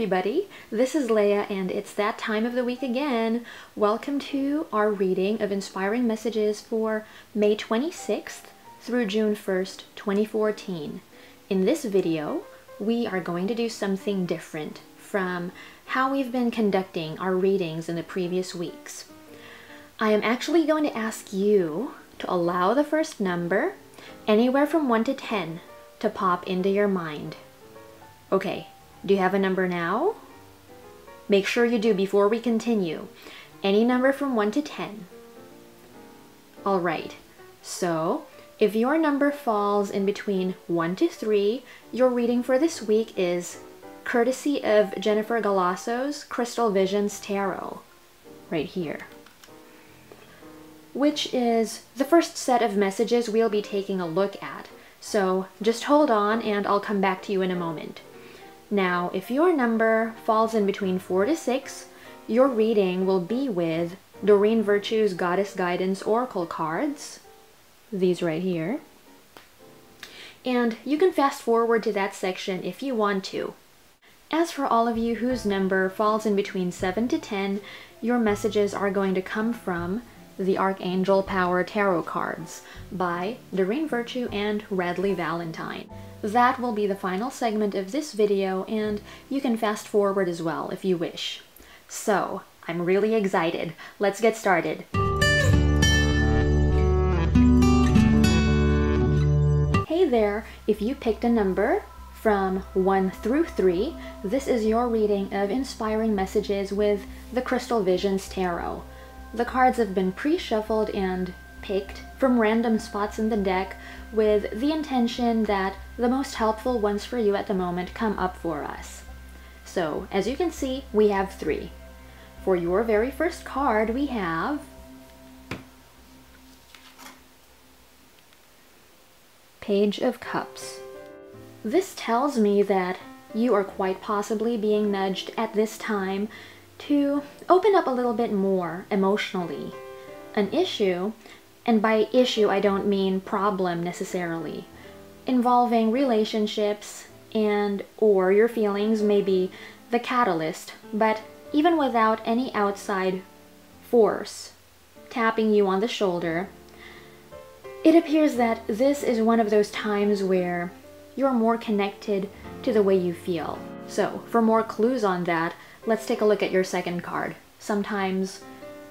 everybody. This is Leah and it's that time of the week again. Welcome to our reading of inspiring messages for May 26th through June 1st, 2014. In this video, we are going to do something different from how we've been conducting our readings in the previous weeks. I am actually going to ask you to allow the first number, anywhere from 1 to 10, to pop into your mind. Okay, do you have a number now? Make sure you do before we continue. Any number from 1 to 10. Alright, so if your number falls in between 1 to 3, your reading for this week is courtesy of Jennifer Galasso's Crystal Visions Tarot, right here, which is the first set of messages we'll be taking a look at. So just hold on and I'll come back to you in a moment. Now, if your number falls in between 4 to 6, your reading will be with Doreen Virtue's Goddess Guidance Oracle cards, these right here. And you can fast forward to that section if you want to. As for all of you whose number falls in between 7 to 10, your messages are going to come from the Archangel Power Tarot cards by Doreen Virtue and Radley Valentine. That will be the final segment of this video, and you can fast forward as well if you wish. So, I'm really excited. Let's get started. Hey there, if you picked a number from 1 through 3, this is your reading of inspiring messages with the Crystal Visions Tarot. The cards have been pre-shuffled and picked from random spots in the deck with the intention that the most helpful ones for you at the moment come up for us. So, as you can see, we have 3. For your very first card, we have Page of Cups. This tells me that you are quite possibly being nudged at this time to open up a little bit more emotionally. An issue, and by issue I don't mean problem necessarily, involving relationships and or your feelings may be the catalyst, but even without any outside force tapping you on the shoulder, it appears that this is one of those times where you're more connected to the way you feel. So, for more clues on that, let's take a look at your second card. Sometimes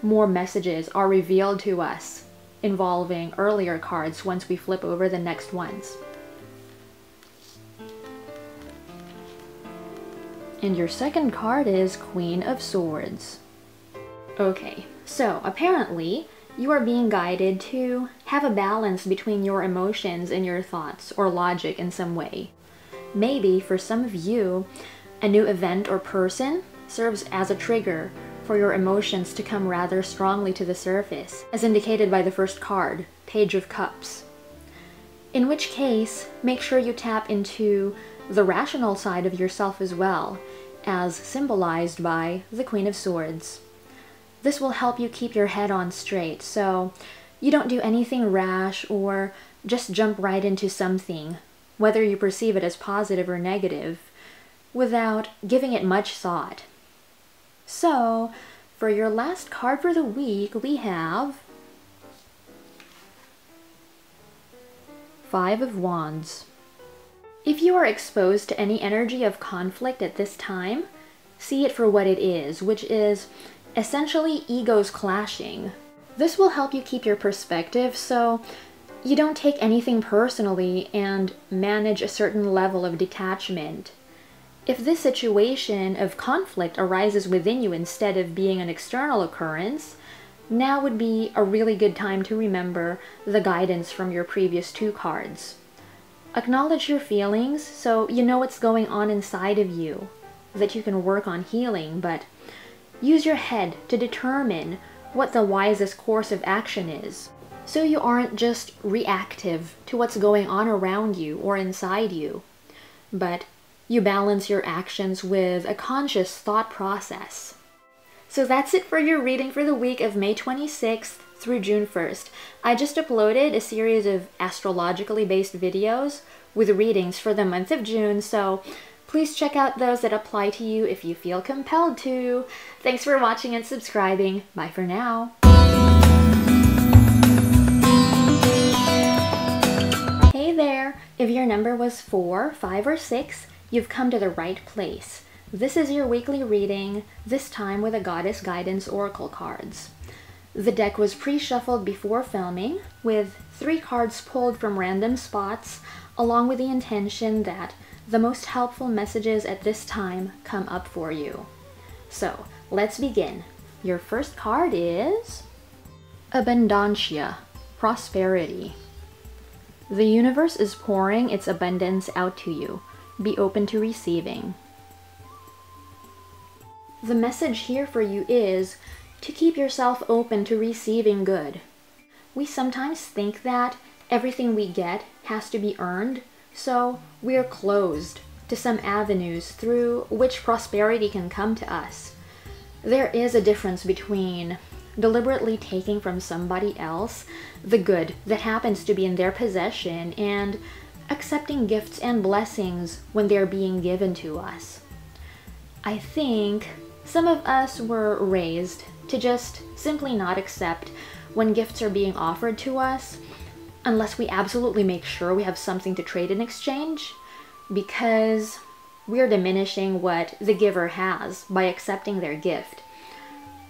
more messages are revealed to us involving earlier cards once we flip over the next ones. And your second card is Queen of Swords. Okay, so apparently you are being guided to have a balance between your emotions and your thoughts or logic in some way. Maybe for some of you, a new event or person serves as a trigger for your emotions to come rather strongly to the surface, as indicated by the first card, Page of Cups. In which case, make sure you tap into the rational side of yourself as well, as symbolized by the Queen of Swords. This will help you keep your head on straight, so you don't do anything rash or just jump right into something, whether you perceive it as positive or negative, without giving it much thought. So, for your last card for the week, we have Five of Wands. If you are exposed to any energy of conflict at this time, see it for what it is, which is essentially egos clashing. This will help you keep your perspective so you don't take anything personally and manage a certain level of detachment. If this situation of conflict arises within you instead of being an external occurrence, now would be a really good time to remember the guidance from your previous 2 cards. Acknowledge your feelings so you know what's going on inside of you, that you can work on healing, but use your head to determine what the wisest course of action is, so you aren't just reactive to what's going on around you or inside you, but you balance your actions with a conscious thought process. So that's it for your reading for the week of May 26th through June 1st. I just uploaded a series of astrologically based videos with readings for the month of June, so Please check out those that apply to you if you feel compelled to. Thanks for watching and subscribing. Bye for now. Hey there! If your number was 4, 5, or 6, you've come to the right place. This is your weekly reading, this time with the Goddess Guidance Oracle cards. The deck was pre-shuffled before filming, with 3 cards pulled from random spots, along with the intention that the most helpful messages at this time come up for you. So, let's begin. Your first card is Abundancia, Prosperity. The universe is pouring its abundance out to you. Be open to receiving. The message here for you is to keep yourself open to receiving good. We sometimes think that everything we get has to be earned, so we're closed to some avenues through which prosperity can come to us. There is a difference between deliberately taking from somebody else the good that happens to be in their possession and accepting gifts and blessings when they're being given to us. I think some of us were raised to just simply not accept when gifts are being offered to us unless we absolutely make sure we have something to trade in exchange, because we're diminishing what the giver has by accepting their gift.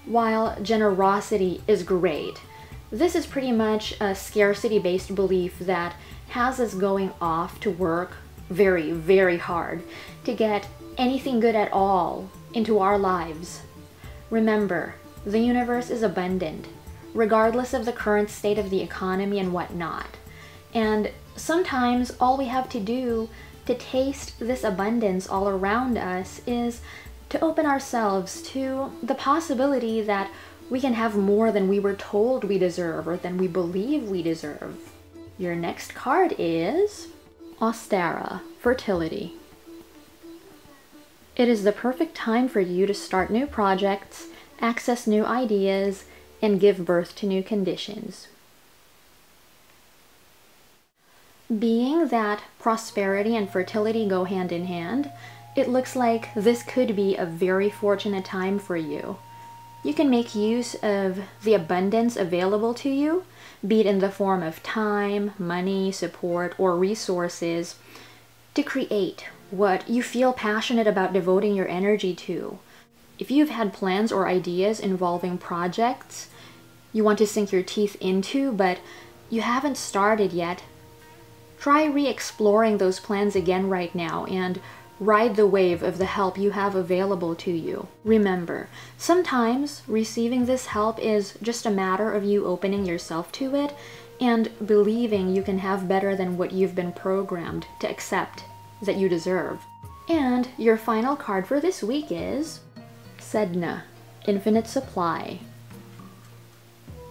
While generosity is great, this is pretty much a scarcity-based belief that has us going off to work very, very hard to get anything good at all into our lives. Remember, the universe is abundant, regardless of the current state of the economy and whatnot. And sometimes all we have to do to taste this abundance all around us is to open ourselves to the possibility that we can have more than we were told we deserve or than we believe we deserve. Your next card is Ostara, Fertility. It is the perfect time for you to start new projects, access new ideas, and give birth to new conditions. Being that prosperity and fertility go hand in hand, it looks like this could be a very fortunate time for you. You can make use of the abundance available to you, be it in the form of time, money, support, or resources, to create what you feel passionate about devoting your energy to. If you've had plans or ideas involving projects you want to sink your teeth into, but you haven't started yet, try re-exploring those plans again right now and ride the wave of the help you have available to you. Remember, sometimes receiving this help is just a matter of you opening yourself to it and believing you can have better than what you've been programmed to accept that you deserve. And your final card for this week is Sedna, Infinite Supply.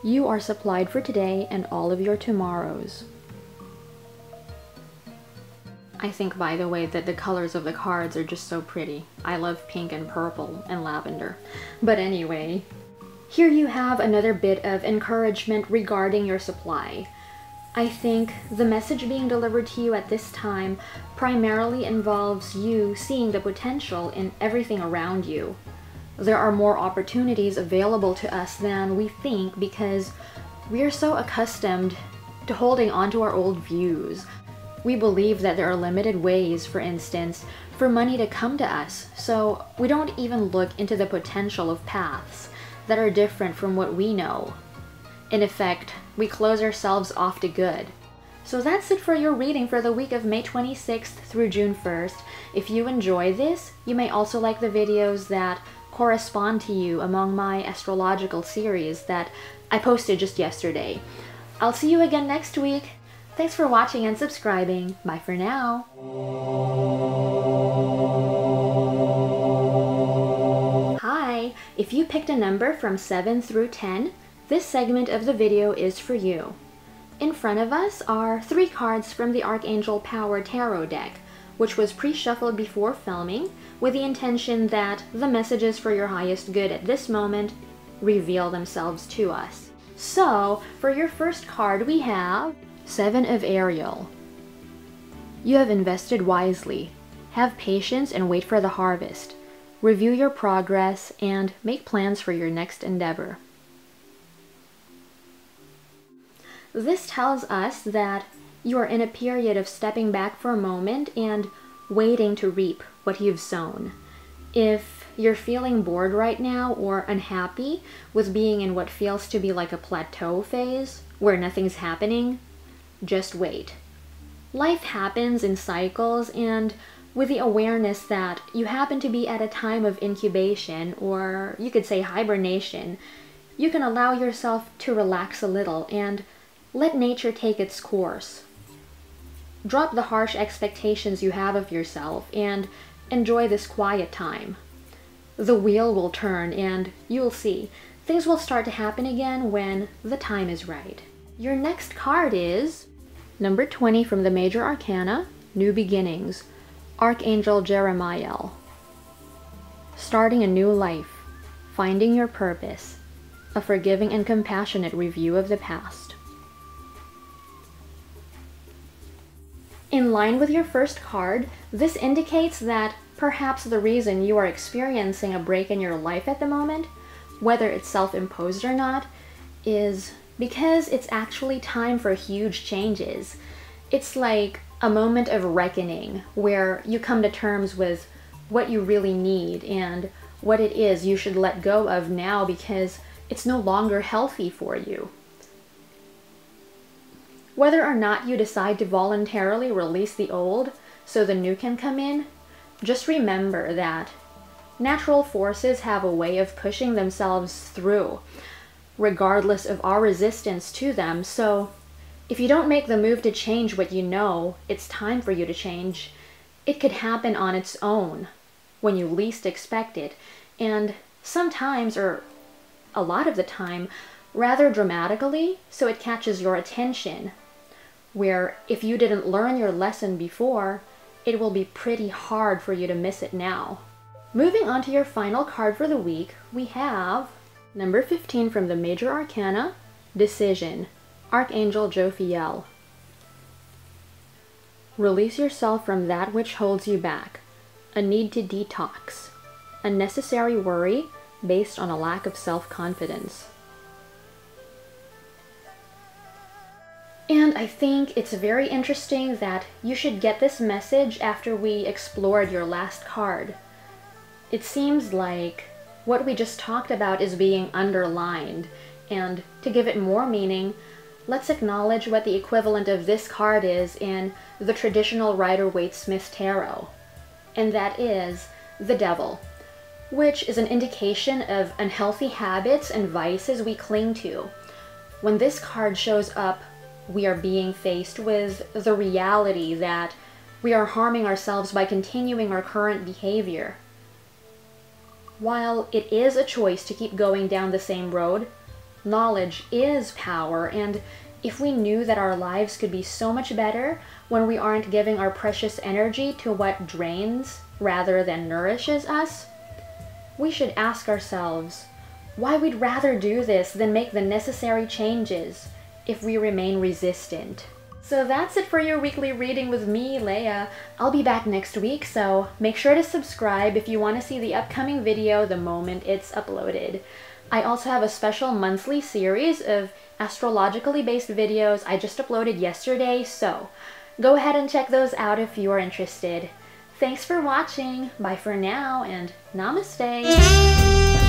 You are supplied for today and all of your tomorrows. I think, by the way, that the colors of the cards are just so pretty. I love pink and purple and lavender. But anyway, here you have another bit of encouragement regarding your supply. I think the message being delivered to you at this time primarily involves you seeing the potential in everything around you. There are more opportunities available to us than we think because we are so accustomed to holding on to our old views. We believe that there are limited ways, for instance, for money to come to us, so we don't even look into the potential of paths that are different from what we know. In effect, we close ourselves off to good. So that's it for your reading for the week of May 26th through June 1st. If you enjoy this, you may also like the videos that correspond to you among my astrological series that I posted just yesterday. I'll see you again next week. Thanks for watching and subscribing. Bye for now. Hi! If you picked a number from 7 through 10, this segment of the video is for you. In front of us are 3 cards from the Archangel Power Tarot deck, which was pre-shuffled before filming with the intention that the messages for your highest good at this moment reveal themselves to us. So, for your first card we have 7 of Ariel. You have invested wisely, Have patience and wait for the harvest. Review your progress and make plans for your next endeavor. This tells us that you are in a period of stepping back for a moment and waiting to reap what you've sown. If you're feeling bored right now or unhappy with being in what feels to be like a plateau phase where nothing's happening, just wait. Life happens in cycles, and with the awareness that you happen to be at a time of incubation, or you could say hibernation, you can allow yourself to relax a little and let nature take its course. Drop the harsh expectations you have of yourself and enjoy this quiet time. The wheel will turn and you'll see things will start to happen again when the time is right. Your next card is number 20 from the Major Arcana, New Beginnings, Archangel Jeremiah. Starting a new life, finding your purpose, a forgiving and compassionate review of the past. In line with your first card, this indicates that perhaps the reason you are experiencing a break in your life at the moment, whether it's self-imposed or not, is because it's actually time for huge changes. It's like a moment of reckoning where you come to terms with what you really need and what it is you should let go of now because it's no longer healthy for you. Whether or not you decide to voluntarily release the old so the new can come in, just remember that natural forces have a way of pushing themselves through, regardless of our resistance to them. So if you don't make the move to change what you know it's time for you to change, it could happen on its own when you least expect it, and sometimes, or a lot of the time, rather dramatically, so it catches your attention, where if you didn't learn your lesson before, it will be pretty hard for you to miss it now. Moving on to your final card for the week, we have number 15 from the Major Arcana, Decision, Archangel Jophiel. Release yourself from that which holds you back, a need to detox, unnecessary worry based on a lack of self-confidence. And I think it's very interesting that you should get this message after we explored your last card. It seems like what we just talked about is being underlined, and to give it more meaning, let's acknowledge what the equivalent of this card is in the traditional Rider-Waite-Smith tarot, and that is the Devil, which is an indication of unhealthy habits and vices we cling to. When this card shows up, we are being faced with the reality that we are harming ourselves by continuing our current behavior. While it is a choice to keep going down the same road, knowledge is power, and if we knew that our lives could be so much better when we aren't giving our precious energy to what drains rather than nourishes us, we should ask ourselves why we'd rather do this than make the necessary changes if we remain resistant. So that's it for your weekly reading with me, Leia. I'll be back next week, so make sure to subscribe if you want to see the upcoming video the moment it's uploaded. I also have a special monthly series of astrologically based videos I just uploaded yesterday, so go ahead and check those out if you are interested. Thanks for watching, bye for now, and namaste!